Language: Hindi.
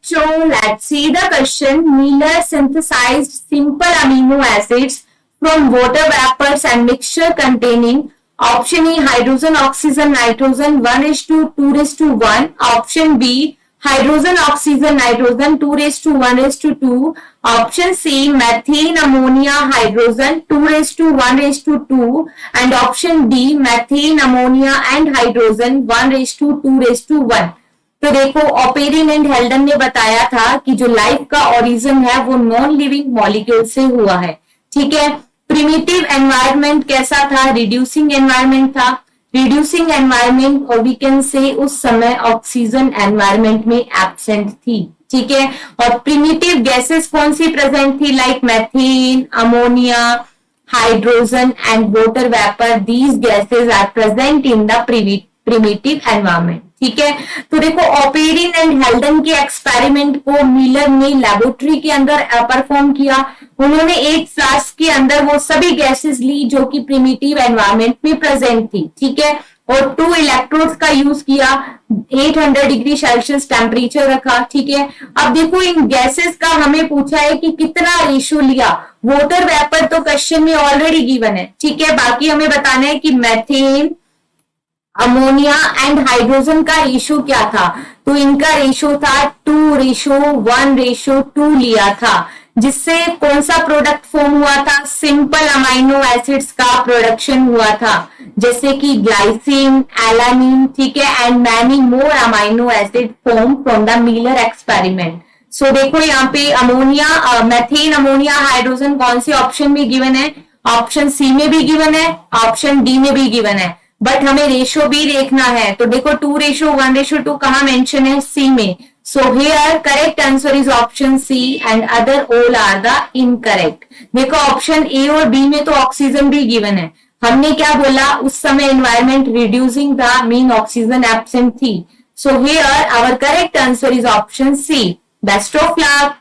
So let's see the question. Miller synthesized simple amino acids from water vapors and mixture containing option A hydrogen, oxygen, nitrogen 1:2:1. Option B hydrogen, oxygen, nitrogen 2:1:2. Option C methane, ammonia, hydrogen 2:1:2. And option D methane, ammonia and hydrogen 1:2:1. तो देखो ओपेरिन एंड हेल्डन ने बताया था कि जो लाइफ का ओरिजिन है वो नॉन लिविंग मॉलिक्यूल से हुआ है। ठीक है, प्रिमिटिव एनवायरनमेंट कैसा था? रिड्यूसिंग एनवायरनमेंट था। रिड्यूसिंग एनवायरनमेंट और वी कैन से उस समय ऑक्सीजन एनवायरनमेंट में एब्सेंट थी। ठीक है, और प्रिमिटिव गैसेस कौन सी प्रेजेंट थी? Like methane, ammonia, hydrogen and water vapour. These gases are present in the primitive environment. ठीक है, तो देखो ओपेरिन एंड हेल्डन के एक्सपेरिमेंट को मिलर ने लेबोरेटरी के अंदर परफॉर्म किया। उन्होंने एक फ्लास्क के अंदर वो सभी गैसेस ली जो कि प्रिमिटिव एनवायरनमेंट में प्रेजेंट थी। ठीक है, और 2 इलेक्ट्रोड्स का यूज किया, 800 डिग्री सेल्सियस टेम्परेचर रखा। ठीक है, अब देखो इन गैसेस का हमें पूछा है कि कितना रेशियो लिया। वाटर वेपर तो क्वेश्चन में ऑलरेडी गिवन है। ठीक है, बाकी हमें बताना है कि मैथेन, अमोनिया एंड हाइड्रोजन का रेशियो क्या था। तो इनका रेशियो था 2:1:2 लिया था, जिससे कौन सा प्रोडक्ट फॉर्म हुआ था? सिंपल अमाइनो एसिड्स का प्रोडक्शन हुआ था, जैसे कि ग्लाइसिन, एलानिन। ठीक है, and many more amino acid form from the Miller experiment. So देखो यहाँ पे अमोनिया, मैथेन, अमोनिया, हाइड्रोजन कौन से ऑप्शन में गिवन है? ऑप्शन सी में भी गिवन है, ऑप्शन डी में भी गिवन है, बट हमें रेशियो भी देखना है। तो देखो 2:1:2 कहाँ मेंशन है? सी में। So here correct answer is option C and other all are the incorrect. देखो ऑप्शन ए और बी में तो ऑक्सीजन भी गिवन है। हमने क्या बोला? उस समय एनवायरमेंट रिड्यूसिंग था, मीन ऑक्सीजन एब्सेंट थी। So here our correct answer is option C. Best of luck.